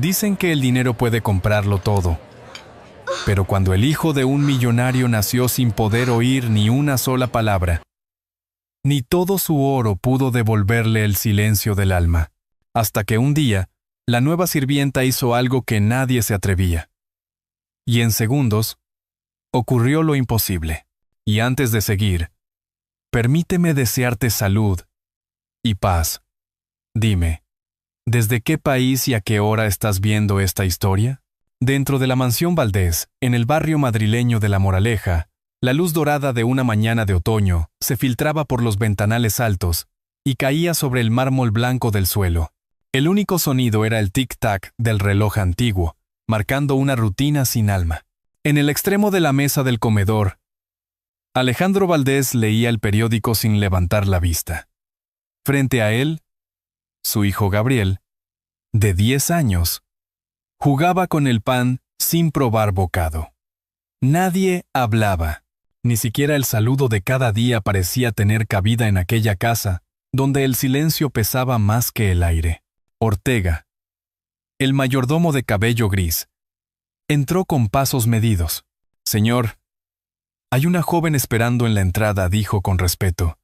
Dicen que el dinero puede comprarlo todo, pero cuando el hijo de un millonario nació sin poder oír ni una sola palabra, ni todo su oro pudo devolverle el silencio del alma, hasta que un día, la nueva sirvienta hizo algo que nadie se atrevía. Y en segundos, ocurrió lo imposible. Y antes de seguir, permíteme desearte salud y paz. Dime, ¿desde qué país y a qué hora estás viendo esta historia? Dentro de la mansión Valdés, en el barrio madrileño de La Moraleja, la luz dorada de una mañana de otoño se filtraba por los ventanales altos y caía sobre el mármol blanco del suelo. El único sonido era el tic-tac del reloj antiguo, marcando una rutina sin alma. En el extremo de la mesa del comedor, Alejandro Valdés leía el periódico sin levantar la vista. Frente a él, su hijo Gabriel, de 10 años, jugaba con el pan sin probar bocado. Nadie hablaba. Ni siquiera el saludo de cada día parecía tener cabida en aquella casa, donde el silencio pesaba más que el aire. Ortega, el mayordomo de cabello gris, entró con pasos medidos. «Señor, hay una joven esperando en la entrada», dijo con respeto.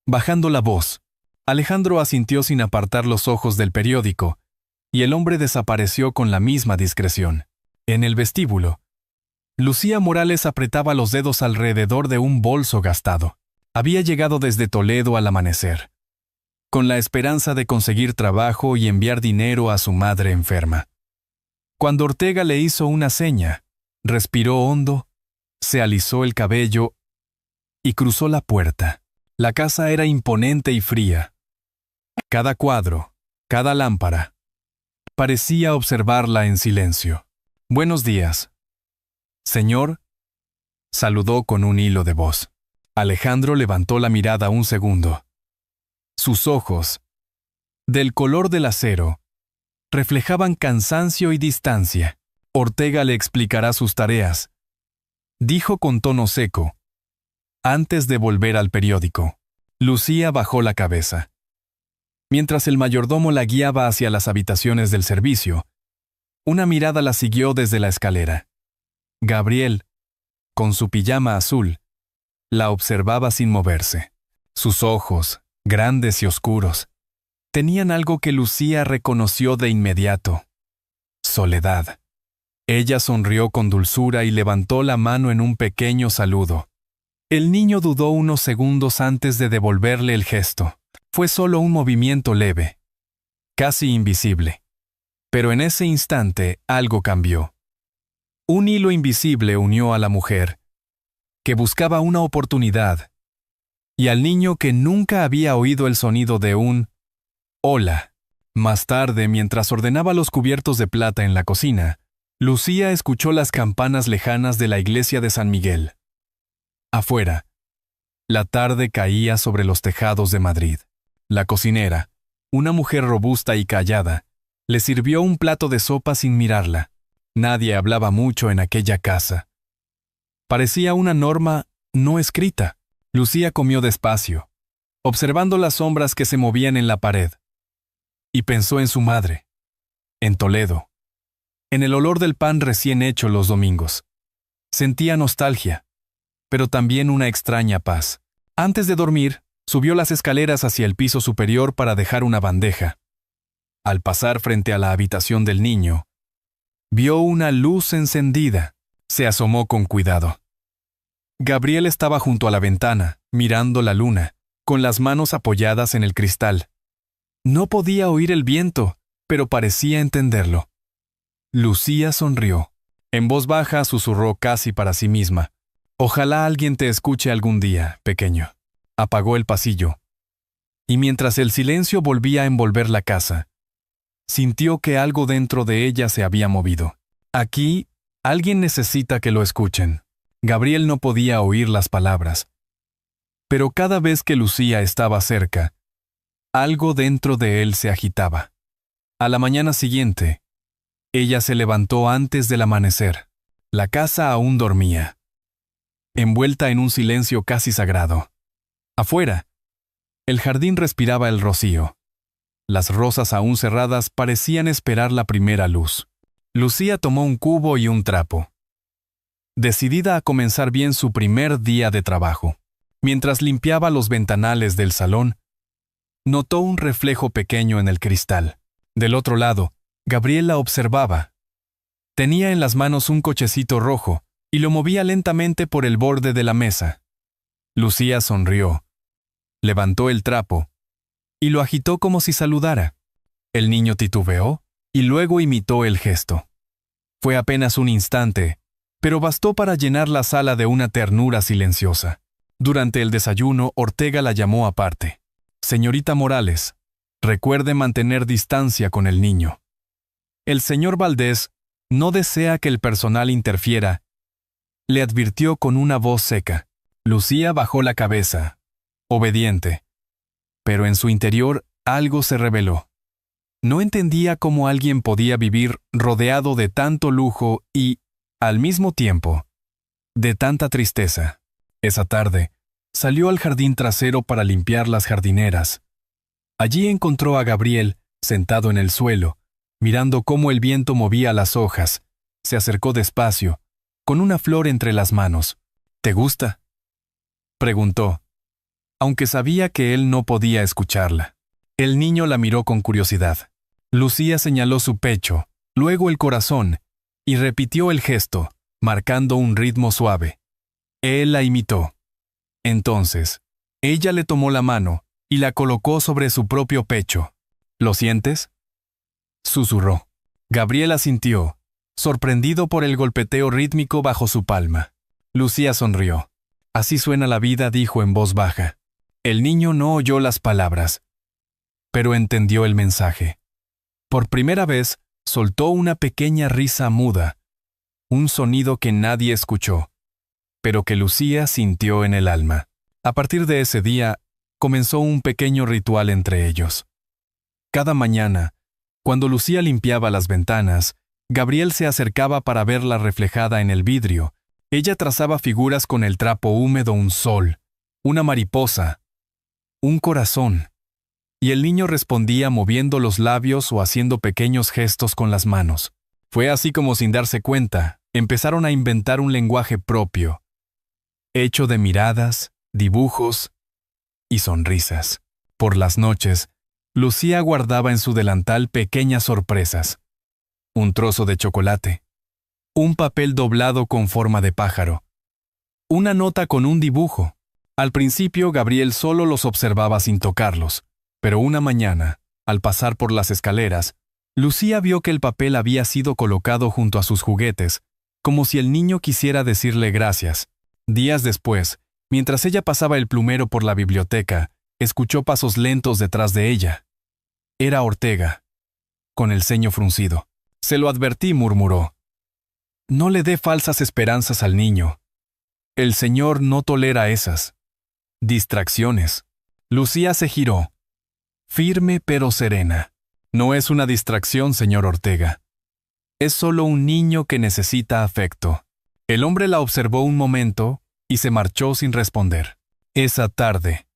Bajando la voz, Alejandro asintió sin apartar los ojos del periódico, y el hombre desapareció con la misma discreción. En el vestíbulo, Lucía Morales apretaba los dedos alrededor de un bolso gastado. Había llegado desde Toledo al amanecer, con la esperanza de conseguir trabajo y enviar dinero a su madre enferma. Cuando Ortega le hizo una seña, respiró hondo, se alisó el cabello y cruzó la puerta. La casa era imponente y fría. Cada cuadro, cada lámpara, parecía observarla en silencio. «Buenos días, señor», saludó con un hilo de voz. Alejandro levantó la mirada un segundo. Sus ojos, del color del acero, reflejaban cansancio y distancia. «Ortega le explicará sus tareas», dijo con tono seco, antes de volver al periódico. Lucía bajó la cabeza. Mientras el mayordomo la guiaba hacia las habitaciones del servicio, una mirada la siguió desde la escalera. Gabriel, con su pijama azul, la observaba sin moverse. Sus ojos, grandes y oscuros, tenían algo que Lucía reconoció de inmediato: soledad. Ella sonrió con dulzura y levantó la mano en un pequeño saludo. El niño dudó unos segundos antes de devolverle el gesto. Fue solo un movimiento leve, casi invisible. Pero en ese instante algo cambió. Un hilo invisible unió a la mujer, que buscaba una oportunidad, y al niño que nunca había oído el sonido de un «hola». Más tarde, mientras ordenaba los cubiertos de plata en la cocina, Lucía escuchó las campanas lejanas de la iglesia de San Miguel. Afuera, la tarde caía sobre los tejados de Madrid. La cocinera, una mujer robusta y callada, le sirvió un plato de sopa sin mirarla. Nadie hablaba mucho en aquella casa. Parecía una norma no escrita. Lucía comió despacio, observando las sombras que se movían en la pared. Y pensó en su madre, en Toledo, en el olor del pan recién hecho los domingos. Sentía nostalgia, pero también una extraña paz. Antes de dormir, subió las escaleras hacia el piso superior para dejar una bandeja. Al pasar frente a la habitación del niño, vio una luz encendida. Se asomó con cuidado. Gabriel estaba junto a la ventana, mirando la luna, con las manos apoyadas en el cristal. No podía oír el viento, pero parecía entenderlo. Lucía sonrió. En voz baja susurró casi para sí misma: «Ojalá alguien te escuche algún día, pequeño». Apagó el pasillo. Y mientras el silencio volvía a envolver la casa, sintió que algo dentro de ella se había movido. Aquí, alguien necesita que lo escuchen. Gabriel no podía oír las palabras. Pero cada vez que Lucía estaba cerca, algo dentro de él se agitaba. A la mañana siguiente, ella se levantó antes del amanecer. La casa aún dormía, envuelta en un silencio casi sagrado. Afuera, el jardín respiraba el rocío. Las rosas aún cerradas parecían esperar la primera luz. Lucía tomó un cubo y un trapo, decidida a comenzar bien su primer día de trabajo. Mientras limpiaba los ventanales del salón, notó un reflejo pequeño en el cristal. Del otro lado, Gabriel la observaba. Tenía en las manos un cochecito rojo y lo movía lentamente por el borde de la mesa. Lucía sonrió, levantó el trapo y lo agitó como si saludara. El niño titubeó y luego imitó el gesto. Fue apenas un instante, pero bastó para llenar la sala de una ternura silenciosa. Durante el desayuno, Ortega la llamó aparte. «Señorita Morales, recuerde mantener distancia con el niño. El señor Valdés no desea que el personal interfiera», le advirtió con una voz seca. Lucía bajó la cabeza, obediente, pero en su interior algo se reveló. No entendía cómo alguien podía vivir rodeado de tanto lujo y, al mismo tiempo, de tanta tristeza. Esa tarde, salió al jardín trasero para limpiar las jardineras. Allí encontró a Gabriel, sentado en el suelo, mirando cómo el viento movía las hojas. Se acercó despacio, con una flor entre las manos. «¿Te gusta?», preguntó, aunque sabía que él no podía escucharla. El niño la miró con curiosidad. Lucía señaló su pecho, luego el corazón, y repitió el gesto, marcando un ritmo suave. Él la imitó. Entonces, ella le tomó la mano y la colocó sobre su propio pecho. «¿Lo sientes?», susurró. Gabriel asintió, sorprendido por el golpeteo rítmico bajo su palma. Lucía sonrió. «Así suena la vida», dijo en voz baja. El niño no oyó las palabras, pero entendió el mensaje. Por primera vez, soltó una pequeña risa muda, un sonido que nadie escuchó, pero que Lucía sintió en el alma. A partir de ese día, comenzó un pequeño ritual entre ellos. Cada mañana, cuando Lucía limpiaba las ventanas, Gabriel se acercaba para verla reflejada en el vidrio. Ella trazaba figuras con el trapo húmedo: un sol, una mariposa, un corazón, y el niño respondía moviendo los labios o haciendo pequeños gestos con las manos. Fue así como, sin darse cuenta, empezaron a inventar un lenguaje propio, hecho de miradas, dibujos y sonrisas. Por las noches, Lucía guardaba en su delantal pequeñas sorpresas: un trozo de chocolate, un papel doblado con forma de pájaro, una nota con un dibujo. Al principio, Gabriel solo los observaba sin tocarlos, pero una mañana, al pasar por las escaleras, Lucía vio que el papel había sido colocado junto a sus juguetes, como si el niño quisiera decirle gracias. Días después, mientras ella pasaba el plumero por la biblioteca, escuchó pasos lentos detrás de ella. Era Ortega, con el ceño fruncido. «Se lo advertí», murmuró. «No le dé falsas esperanzas al niño. El señor no tolera esas distracciones». Lucía se giró, firme pero serena. «No es una distracción, señor Ortega. Es solo un niño que necesita afecto». El hombre la observó un momento y se marchó sin responder. Esa tarde,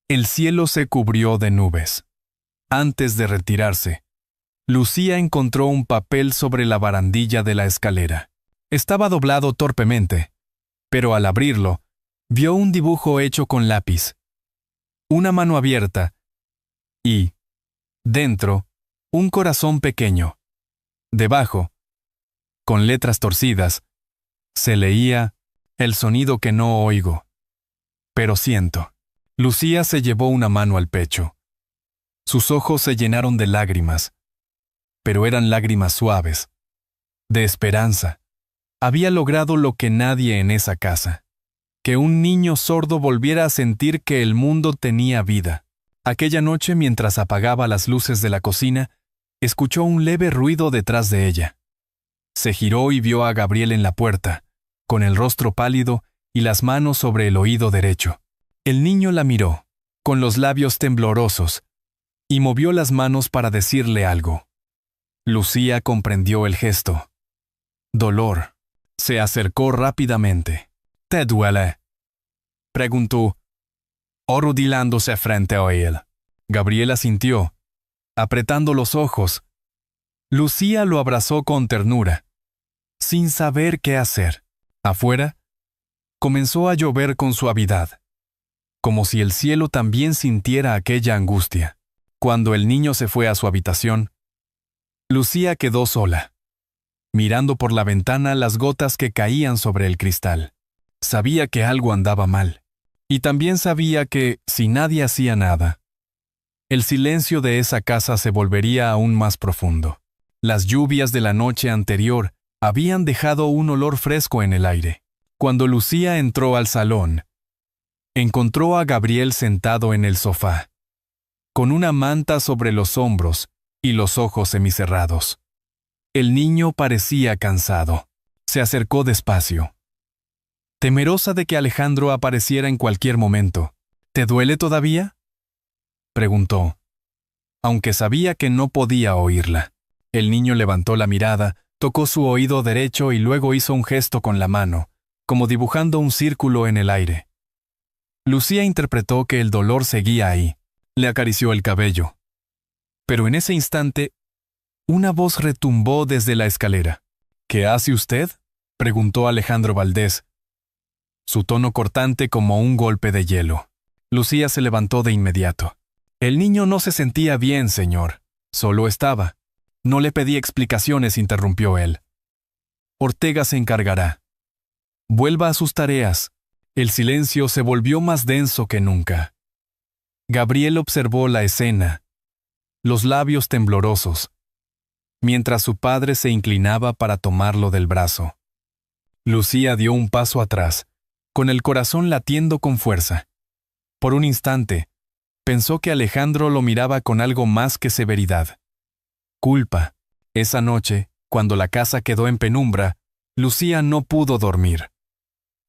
el cielo se cubrió de nubes. Antes de retirarse, Lucía encontró un papel sobre la barandilla de la escalera. Estaba doblado torpemente, pero al abrirlo, vio un dibujo hecho con lápiz, una mano abierta y, dentro, un corazón pequeño. Debajo, con letras torcidas, se leía: «El sonido que no oigo, pero siento». Lucía se llevó una mano al pecho. Sus ojos se llenaron de lágrimas, pero eran lágrimas suaves, de esperanza. Había logrado lo que nadie en esa casa: que un niño sordo volviera a sentir que el mundo tenía vida. Aquella noche, mientras apagaba las luces de la cocina, escuchó un leve ruido detrás de ella. Se giró y vio a Gabriel en la puerta, con el rostro pálido y las manos sobre el oído derecho. El niño la miró, con los labios temblorosos, y movió las manos para decirle algo. Lucía comprendió el gesto. Dolor. Se acercó rápidamente. «¿Te duele?», preguntó, arrodillándose frente a él. Gabriel asintió, Apretando los ojos, Lucía lo abrazó con ternura, sin saber qué hacer. Afuera, comenzó a llover con suavidad, como si el cielo también sintiera aquella angustia. Cuando el niño se fue a su habitación, Lucía quedó sola, mirando por la ventana las gotas que caían sobre el cristal. Sabía que algo andaba mal, y también sabía que, si nadie hacía nada, el silencio de esa casa se volvería aún más profundo. Las lluvias de la noche anterior habían dejado un olor fresco en el aire. Cuando Lucía entró al salón, encontró a Gabriel sentado en el sofá, con una manta sobre los hombros y los ojos semicerrados. El niño parecía cansado. Se acercó despacio, temerosa de que Alejandro apareciera en cualquier momento. ¿Te duele todavía?, preguntó, aunque sabía que no podía oírla. El niño levantó la mirada, tocó su oído derecho y luego hizo un gesto con la mano, como dibujando un círculo en el aire. Lucía interpretó que el dolor seguía ahí. Le acarició el cabello. Pero en ese instante, una voz retumbó desde la escalera. ¿Qué hace usted?, preguntó Alejandro Valdés, su tono cortante como un golpe de hielo. Lucía se levantó de inmediato. El niño no se sentía bien, señor. Solo estaba. No le pedí explicaciones, interrumpió él. Ortega se encargará. Vuelva a sus tareas. El silencio se volvió más denso que nunca. Gabriel observó la escena, los labios temblorosos, mientras su padre se inclinaba para tomarlo del brazo. Lucía dio un paso atrás, con el corazón latiendo con fuerza. Por un instante, pensó que Alejandro lo miraba con algo más que severidad. Culpa. Esa noche, cuando la casa quedó en penumbra, Lucía no pudo dormir.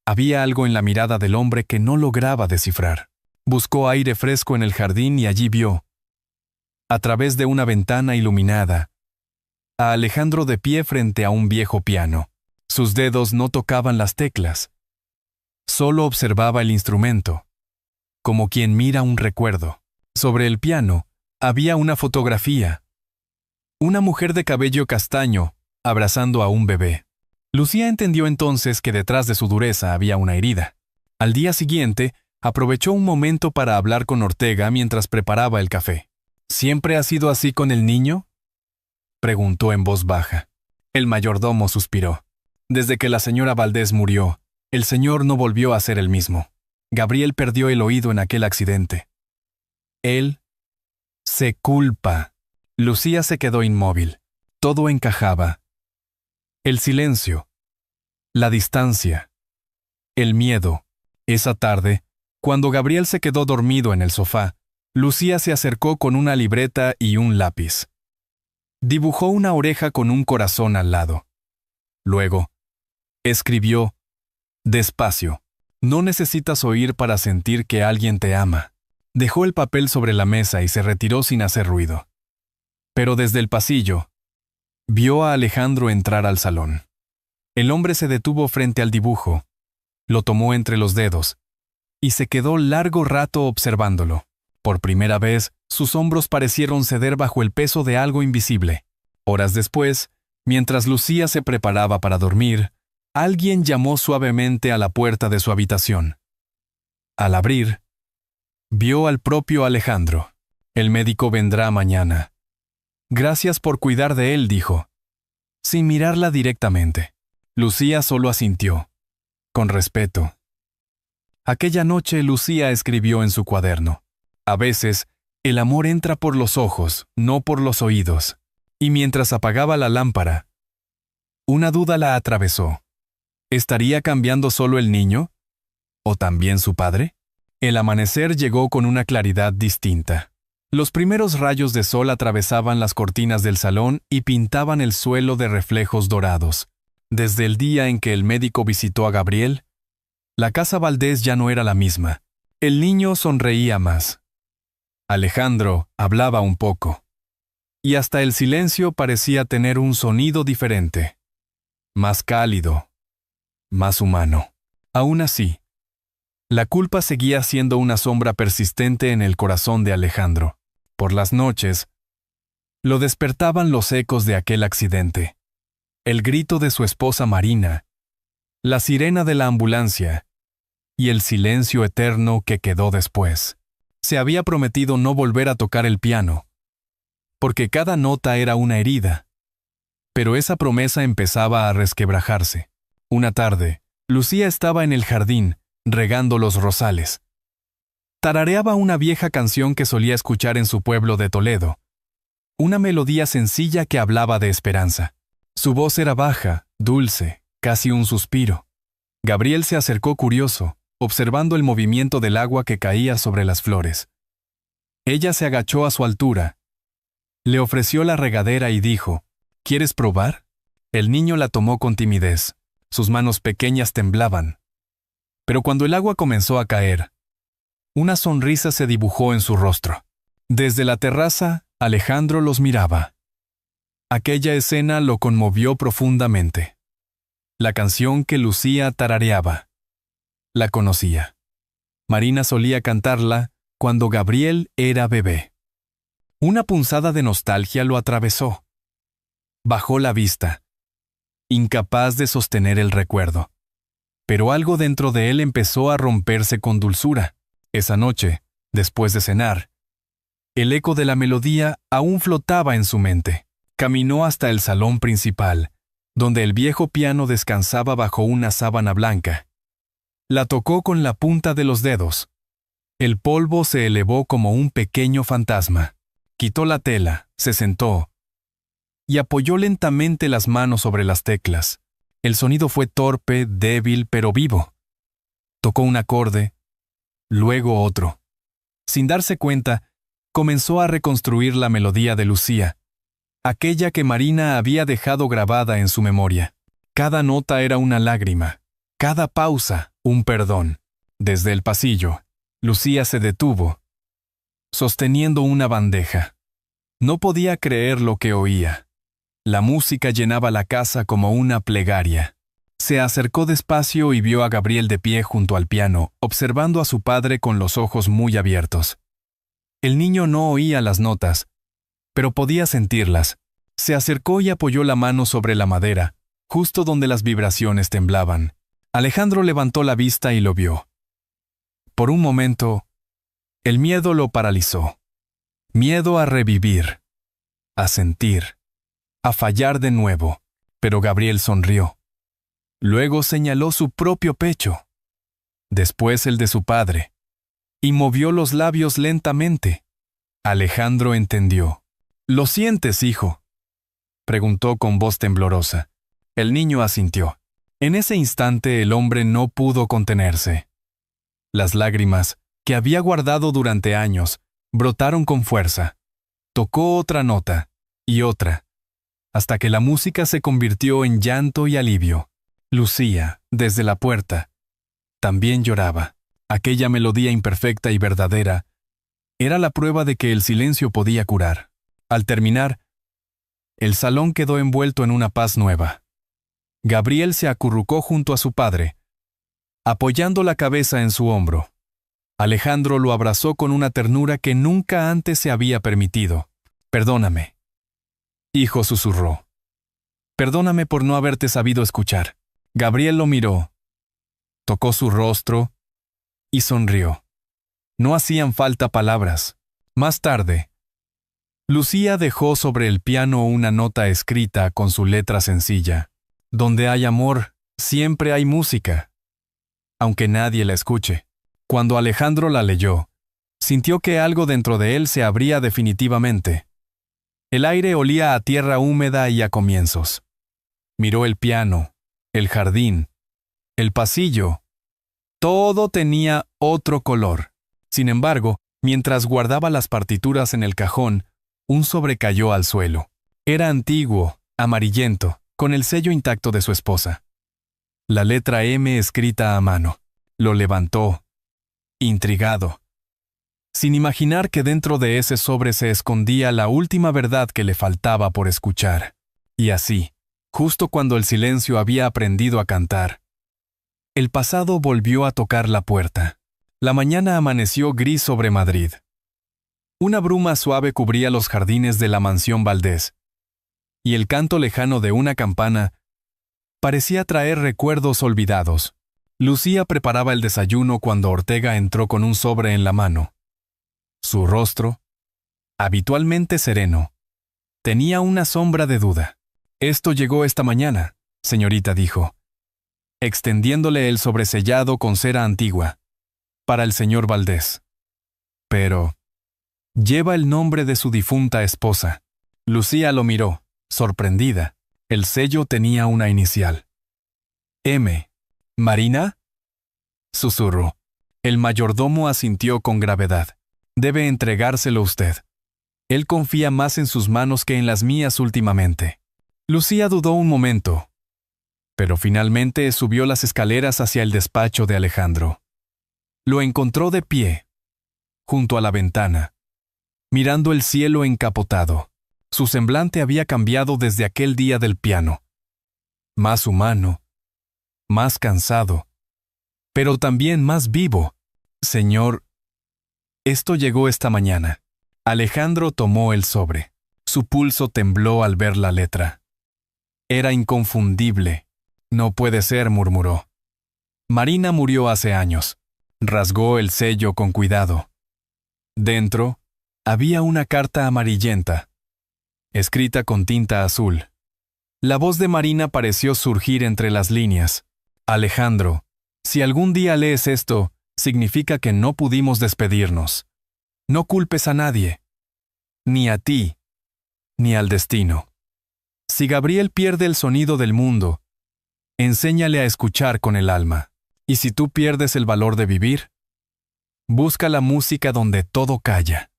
Había algo en la mirada del hombre que no lograba descifrar. Buscó aire fresco en el jardín y allí vio, a través de una ventana iluminada, a Alejandro de pie frente a un viejo piano. Sus dedos no tocaban las teclas. Solo observaba el instrumento, como quien mira un recuerdo. Sobre el piano había una fotografía. Una mujer de cabello castaño, abrazando a un bebé. Lucía entendió entonces que detrás de su dureza había una herida. Al día siguiente, aprovechó un momento para hablar con Ortega mientras preparaba el café. ¿Siempre ha sido así con el niño?, preguntó en voz baja. El mayordomo suspiró. Desde que la señora Valdés murió, el señor no volvió a ser el mismo. Gabriel perdió el oído en aquel accidente. Él se culpa. Lucía se quedó inmóvil. Todo encajaba. El silencio, la distancia, el miedo. Esa tarde, cuando Gabriel se quedó dormido en el sofá, Lucía se acercó con una libreta y un lápiz. Dibujó una oreja con un corazón al lado. Luego, escribió, despacio, no necesitas oír para sentir que alguien te ama. Dejó el papel sobre la mesa y se retiró sin hacer ruido. Pero desde el pasillo, vio a Alejandro entrar al salón. El hombre se detuvo frente al dibujo, lo tomó entre los dedos, y se quedó largo rato observándolo. Por primera vez, sus hombros parecieron ceder bajo el peso de algo invisible. Horas después, mientras Lucía se preparaba para dormir, alguien llamó suavemente a la puerta de su habitación. Al abrir, vio al propio Alejandro. El médico vendrá mañana. Gracias por cuidar de él, dijo, sin mirarla directamente. Lucía solo asintió, con respeto. Aquella noche Lucía escribió en su cuaderno. A veces, el amor entra por los ojos, no por los oídos. Y mientras apagaba la lámpara, una duda la atravesó. ¿Estaría cambiando solo el niño? ¿O también su padre? El amanecer llegó con una claridad distinta. Los primeros rayos de sol atravesaban las cortinas del salón y pintaban el suelo de reflejos dorados. Desde el día en que el médico visitó a Gabriel, la casa Valdés ya no era la misma. El niño sonreía más. Alejandro hablaba un poco. Y hasta el silencio parecía tener un sonido diferente. Más cálido. Más humano. Aún así, la culpa seguía siendo una sombra persistente en el corazón de Alejandro. Por las noches, Lo despertaban los ecos de aquel accidente, el grito de su esposa Marina, la sirena de la ambulancia y el silencio eterno que quedó después. Se había prometido no volver a tocar el piano, porque cada nota era una herida. Pero esa promesa empezaba a resquebrajarse. Una tarde, Lucía estaba en el jardín, regando los rosales. Tarareaba una vieja canción que solía escuchar en su pueblo de Toledo, una melodía sencilla que hablaba de esperanza. Su voz era baja, dulce, casi un suspiro. Gabriel se acercó curioso, observando el movimiento del agua que caía sobre las flores. Ella se agachó a su altura. Le ofreció la regadera y dijo, ¿quieres probar? El niño la tomó con timidez. Sus manos pequeñas temblaban. Pero cuando el agua comenzó a caer, una sonrisa se dibujó en su rostro. Desde la terraza, Alejandro los miraba. Aquella escena lo conmovió profundamente. La canción que Lucía tarareaba. La conocía. Marina solía cantarla cuando Gabriel era bebé. Una punzada de nostalgia lo atravesó. Bajó la vista, incapaz de sostener el recuerdo. Pero algo dentro de él empezó a romperse con dulzura. Esa noche, después de cenar, el eco de la melodía aún flotaba en su mente. Caminó hasta el salón principal, donde el viejo piano descansaba bajo una sábana blanca. La tocó con la punta de los dedos. El polvo se elevó como un pequeño fantasma. Quitó la tela, se sentó y apoyó lentamente las manos sobre las teclas. El sonido fue torpe, débil, pero vivo. Tocó un acorde, luego otro. Sin darse cuenta, comenzó a reconstruir la melodía de Lucía, aquella que Marina había dejado grabada en su memoria. Cada nota era una lágrima, cada pausa un perdón. Desde el pasillo, Lucía se detuvo, sosteniendo una bandeja. No podía creer lo que oía. La música llenaba la casa como una plegaria. Se acercó despacio y vio a Gabriel de pie junto al piano, observando a su padre con los ojos muy abiertos. El niño no oía las notas, pero podía sentirlas. Se acercó y apoyó la mano sobre la madera, justo donde las vibraciones temblaban. Alejandro levantó la vista y lo vio. Por un momento, el miedo lo paralizó. Miedo a revivir, a sentir, a fallar de nuevo. Pero Gabriel sonrió. Luego señaló su propio pecho, después el de su padre, y movió los labios lentamente. Alejandro entendió. ¿Lo sientes, hijo?, preguntó con voz temblorosa. El niño asintió. En ese instante el hombre no pudo contenerse. Las lágrimas, que había guardado durante años, brotaron con fuerza. Tocó otra nota, y otra, hasta que la música se convirtió en llanto y alivio. Lucía, desde la puerta, también lloraba. Aquella melodía imperfecta y verdadera era la prueba de que el silencio podía curar. Al terminar, el salón quedó envuelto en una paz nueva. Gabriel se acurrucó junto a su padre, apoyando la cabeza en su hombro. Alejandro lo abrazó con una ternura que nunca antes se había permitido. «Perdóname», hijo, susurró. «Perdóname por no haberte sabido escuchar». Gabriel lo miró, tocó su rostro y sonrió. No hacían falta palabras. Más tarde, Lucía dejó sobre el piano una nota escrita con su letra sencilla. Donde hay amor, siempre hay música, aunque nadie la escuche. Cuando Alejandro la leyó, sintió que algo dentro de él se abría definitivamente. El aire olía a tierra húmeda y a comienzos. Miró el piano, el jardín, el pasillo. Todo tenía otro color. Sin embargo, mientras guardaba las partituras en el cajón, un sobre cayó al suelo. Era antiguo, amarillento, con el sello intacto de su esposa. La letra M escrita a mano. Lo levantó, intrigado, sin imaginar que dentro de ese sobre se escondía la última verdad que le faltaba por escuchar. Y así, justo cuando el silencio había aprendido a cantar, el pasado volvió a tocar la puerta. La mañana amaneció gris sobre Madrid. Una bruma suave cubría los jardines de la mansión Valdés, y el canto lejano de una campana parecía traer recuerdos olvidados. Lucía preparaba el desayuno cuando Ortega entró con un sobre en la mano. Su rostro, habitualmente sereno, tenía una sombra de duda. «Esto llegó esta mañana», señorita dijo, extendiéndole el sobresellado con cera antigua. «Para el señor Valdés. Pero lleva el nombre de su difunta esposa». Lucía lo miró, sorprendida. El sello tenía una inicial. «M. ¿Marina?», susurró. El mayordomo asintió con gravedad. «Debe entregárselo usted. Él confía más en sus manos que en las mías últimamente». Lucía dudó un momento, pero finalmente subió las escaleras hacia el despacho de Alejandro. Lo encontró de pie, junto a la ventana, mirando el cielo encapotado. Su semblante había cambiado desde aquel día del piano. Más humano, más cansado, pero también más vivo. «Señor, esto llegó esta mañana». Alejandro tomó el sobre. Su pulso tembló al ver la letra. Era inconfundible. «No puede ser», murmuró. «Marina murió hace años». Rasgó el sello con cuidado. Dentro había una carta amarillenta, escrita con tinta azul. La voz de Marina pareció surgir entre las líneas. «Alejandro, si algún día lees esto, significa que no pudimos despedirnos. No culpes a nadie, ni a ti, ni al destino. Si Gabriel pierde el sonido del mundo, enséñale a escuchar con el alma. Y si tú pierdes el valor de vivir, busca la música donde todo calla.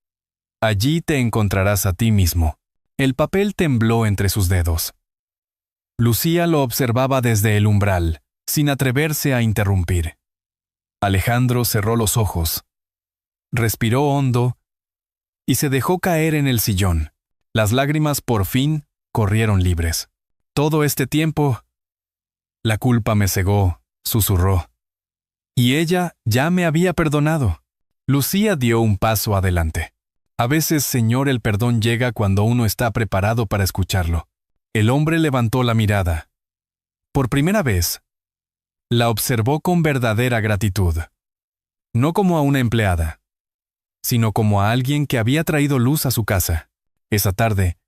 Allí te encontrarás a ti mismo». El papel tembló entre sus dedos. Lucía lo observaba desde el umbral, sin atreverse a interrumpir. Alejandro cerró los ojos, respiró hondo y se dejó caer en el sillón. Las lágrimas por fin corrieron libres. «Todo este tiempo, la culpa me cegó», susurró. «Y ella ya me había perdonado». Lucía dio un paso adelante. «A veces, señor, el perdón llega cuando uno está preparado para escucharlo». El hombre levantó la mirada. Por primera vez, la observó con verdadera gratitud. No como a una empleada, sino como a alguien que había traído luz a su casa. Esa tarde,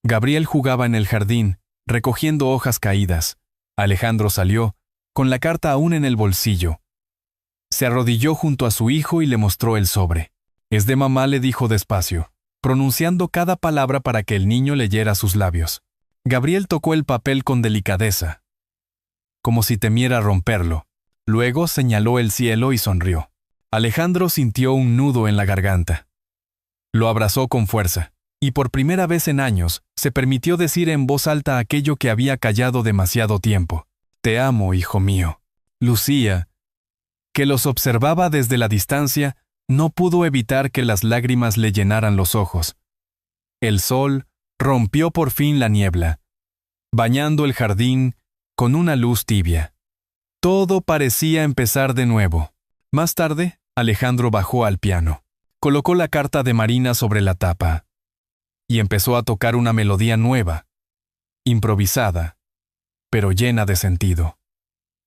Gabriel jugaba en el jardín, recogiendo hojas caídas. Alejandro salió, con la carta aún en el bolsillo. Se arrodilló junto a su hijo y le mostró el sobre. «Es de mamá», le dijo despacio, pronunciando cada palabra para que el niño leyera sus labios. Gabriel tocó el papel con delicadeza, como si temiera romperlo. Luego señaló el cielo y sonrió. Alejandro sintió un nudo en la garganta. Lo abrazó con fuerza, y por primera vez en años se permitió decir en voz alta aquello que había callado demasiado tiempo. «Te amo, hijo mío». Lucía, que los observaba desde la distancia, no pudo evitar que las lágrimas le llenaran los ojos. El sol rompió por fin la niebla, bañando el jardín con una luz tibia. Todo parecía empezar de nuevo. Más tarde, Alejandro bajó al piano, colocó la carta de Marina sobre la tapa y empezó a tocar una melodía nueva, improvisada, pero llena de sentido.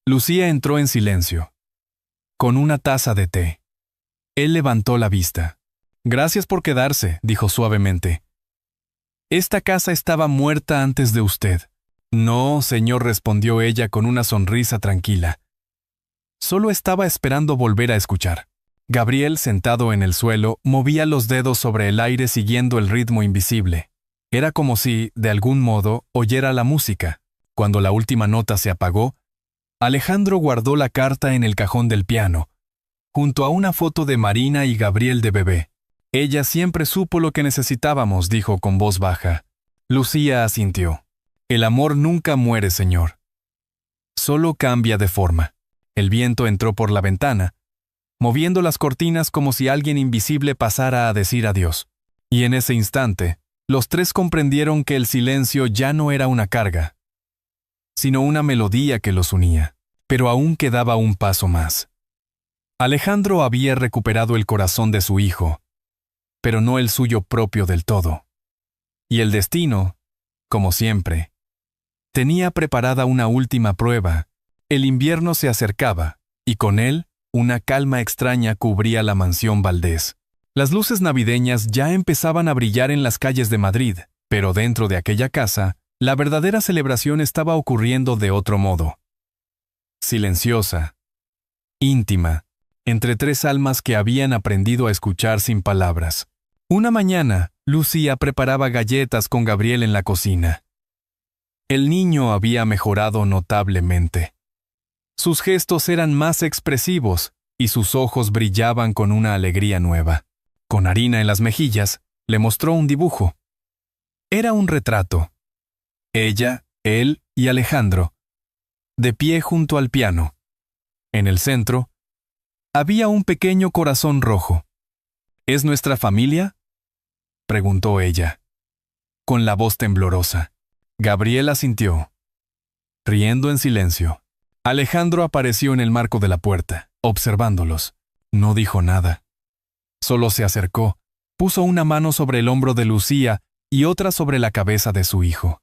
Lucía entró en silencio, con una taza de té. Él levantó la vista. «Gracias por quedarse», dijo suavemente. «Esta casa estaba muerta antes de usted». «No, señor», respondió ella con una sonrisa tranquila. Solo estaba esperando volver a escuchar. Gabriel, sentado en el suelo, movía los dedos sobre el aire siguiendo el ritmo invisible. Era como si, de algún modo, oyera la música. Cuando la última nota se apagó, Alejandro guardó la carta en el cajón del piano, junto a una foto de Marina y Gabriel de bebé. «Ella siempre supo lo que necesitábamos», dijo con voz baja. Lucía asintió. «El amor nunca muere, señor. Solo cambia de forma». El viento entró por la ventana, moviendo las cortinas como si alguien invisible pasara a decir adiós. Y en ese instante, los tres comprendieron que el silencio ya no era una carga, sino una melodía que los unía. Pero aún quedaba un paso más. Alejandro había recuperado el corazón de su hijo, pero no el suyo propio del todo. Y el destino, como siempre, tenía preparada una última prueba. El invierno se acercaba, y con él, una calma extraña cubría la mansión Valdés. Las luces navideñas ya empezaban a brillar en las calles de Madrid, pero dentro de aquella casa, la verdadera celebración estaba ocurriendo de otro modo. Silenciosa, íntima, entre tres almas que habían aprendido a escuchar sin palabras. Una mañana, Lucía preparaba galletas con Gabriel en la cocina. El niño había mejorado notablemente. Sus gestos eran más expresivos y sus ojos brillaban con una alegría nueva. Con harina en las mejillas, le mostró un dibujo. Era un retrato. Ella, él y Alejandro, de pie junto al piano. En el centro, había un pequeño corazón rojo. ¿Es nuestra familia?, preguntó ella, con la voz temblorosa. Gabriel asintió, riendo en silencio. Alejandro apareció en el marco de la puerta, observándolos. No dijo nada. Solo se acercó, puso una mano sobre el hombro de Lucía y otra sobre la cabeza de su hijo.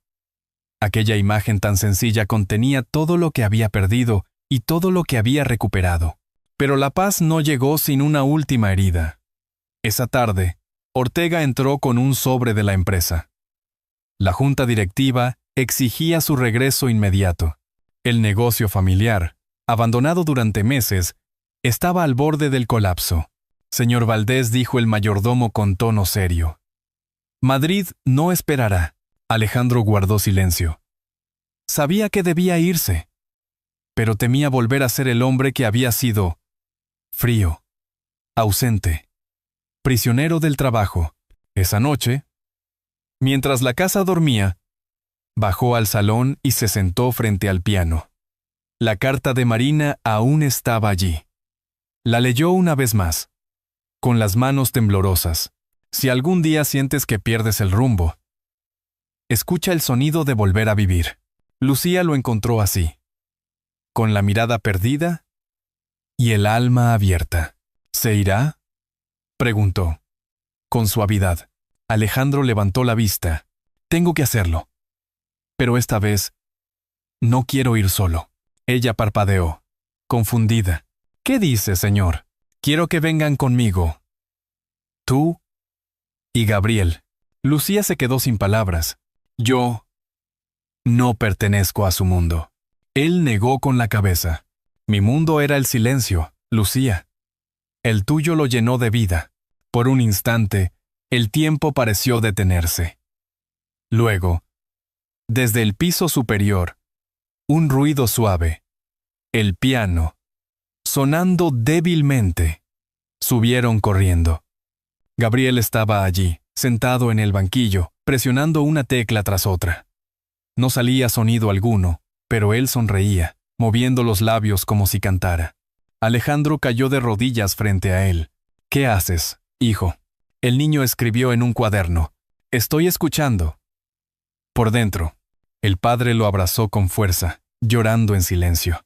Aquella imagen tan sencilla contenía todo lo que había perdido y todo lo que había recuperado. Pero la paz no llegó sin una última herida. Esa tarde, Ortega entró con un sobre de la empresa. La junta directiva exigía su regreso inmediato. El negocio familiar, abandonado durante meses, estaba al borde del colapso. Señor Valdés, dijo el mayordomo con tono serio. Madrid no esperará. Alejandro guardó silencio. Sabía que debía irse, pero temía volver a ser el hombre que había sido: frío, ausente, prisionero del trabajo. Esa noche, mientras la casa dormía, bajó al salón y se sentó frente al piano. La carta de Marina aún estaba allí. La leyó una vez más, con las manos temblorosas. Si algún día sientes que pierdes el rumbo, escucha el sonido de volver a vivir. Lucía lo encontró así, con la mirada perdida y el alma abierta. ¿Se irá?, preguntó, con suavidad. Alejandro levantó la vista. Tengo que hacerlo. Pero esta vez, no quiero ir solo. Ella parpadeó, confundida. ¿Qué dice, señor? Quiero que vengan conmigo. Tú y Gabriel. Lucía se quedó sin palabras. Yo no pertenezco a su mundo. Él negó con la cabeza. Mi mundo era el silencio, Lucía. El tuyo lo llenó de vida. Por un instante, el tiempo pareció detenerse. Luego, desde el piso superior, un ruido suave. El piano, sonando débilmente. Subieron corriendo. Gabriel estaba allí, sentado en el banquillo, presionando una tecla tras otra. No salía sonido alguno, pero él sonreía, moviendo los labios como si cantara. Alejandro cayó de rodillas frente a él. ¿Qué haces, hijo? El niño escribió en un cuaderno. Estoy escuchando. Por dentro, el padre lo abrazó con fuerza, llorando en silencio.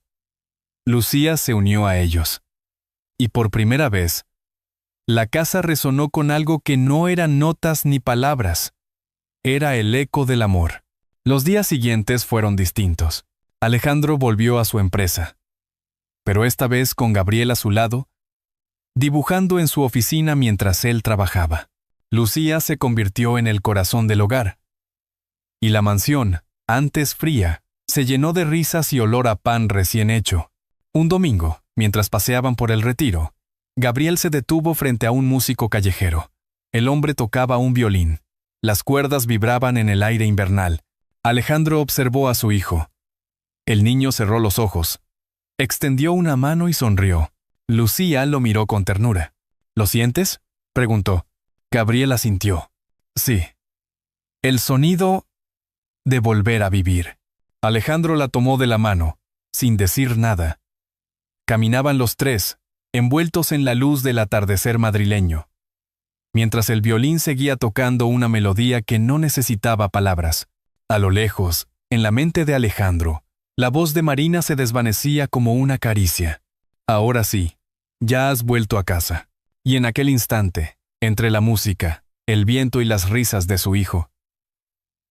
Lucía se unió a ellos. Y por primera vez, la casa resonó con algo que no eran notas ni palabras. Era el eco del amor. Los días siguientes fueron distintos. Alejandro volvió a su empresa, pero esta vez con Gabriel a su lado, dibujando en su oficina mientras él trabajaba. Lucía se convirtió en el corazón del hogar. Y la mansión, antes fría, se llenó de risas y olor a pan recién hecho. Un domingo, mientras paseaban por el Retiro, Gabriel se detuvo frente a un músico callejero. El hombre tocaba un violín. Las cuerdas vibraban en el aire invernal. Alejandro observó a su hijo. El niño cerró los ojos, extendió una mano y sonrió. Lucía lo miró con ternura. ¿Lo sientes?, preguntó. Gabriel asintió. Sí. El sonido de volver a vivir. Alejandro la tomó de la mano, sin decir nada. Caminaban los tres, envueltos en la luz del atardecer madrileño, mientras el violín seguía tocando una melodía que no necesitaba palabras. A lo lejos, en la mente de Alejandro, la voz de Marina se desvanecía como una caricia. Ahora sí, ya has vuelto a casa. Y en aquel instante, entre la música, el viento y las risas de su hijo.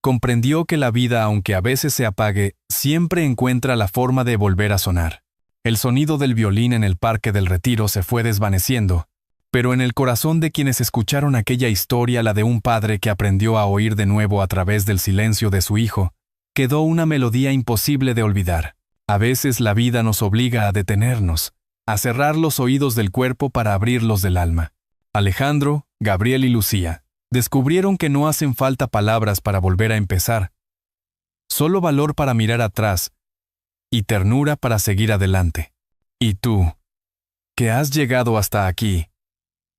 Comprendió que la vida, aunque a veces se apague, siempre encuentra la forma de volver a sonar. El sonido del violín en el Parque del Retiro se fue desvaneciendo, pero en el corazón de quienes escucharon aquella historia, la de un padre que aprendió a oír de nuevo a través del silencio de su hijo, quedó una melodía imposible de olvidar. A veces la vida nos obliga a detenernos, a cerrar los oídos del cuerpo para abrirlos del alma. Alejandro, Gabriel y Lucía descubrieron que no hacen falta palabras para volver a empezar, solo valor para mirar atrás y ternura para seguir adelante. ¿Y tú, que has llegado hasta aquí?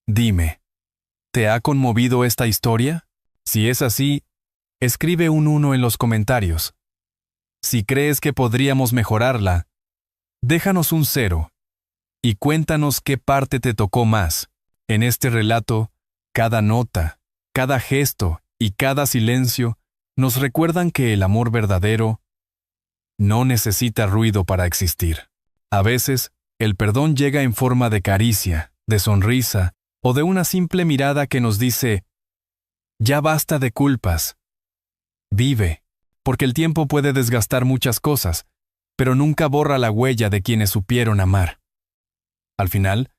Dime, ¿te ha conmovido esta historia? Si es así, escribe un 1 en los comentarios. Si crees que podríamos mejorarla, déjanos un 0 y cuéntanos qué parte te tocó más. En este relato, cada nota, cada gesto y cada silencio nos recuerdan que el amor verdadero no necesita ruido para existir. A veces, el perdón llega en forma de caricia, de sonrisa o de una simple mirada que nos dice: ya basta de culpas. Vive, porque el tiempo puede desgastar muchas cosas, pero nunca borra la huella de quienes supieron amar. Al final,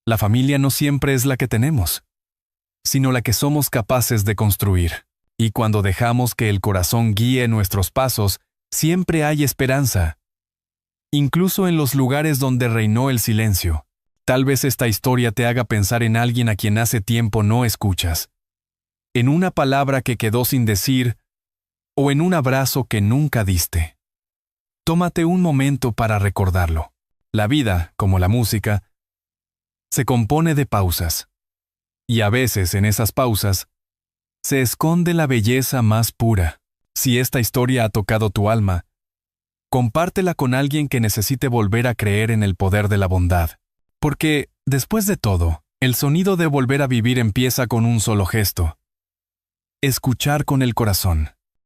la familia no siempre es la que tenemos, sino la que somos capaces de construir. Y cuando dejamos que el corazón guíe nuestros pasos, siempre hay esperanza. Incluso en los lugares donde reinó el silencio. Tal vez esta historia te haga pensar en alguien a quien hace tiempo no escuchas, en una palabra que quedó sin decir, o en un abrazo que nunca diste. Tómate un momento para recordarlo. La vida, como la música, se compone de pausas. Y a veces en esas pausas se esconde la belleza más pura. Si esta historia ha tocado tu alma, compártela con alguien que necesite volver a creer en el poder de la bondad. Porque, después de todo, el sonido de volver a vivir empieza con un solo gesto: escuchar con el corazón.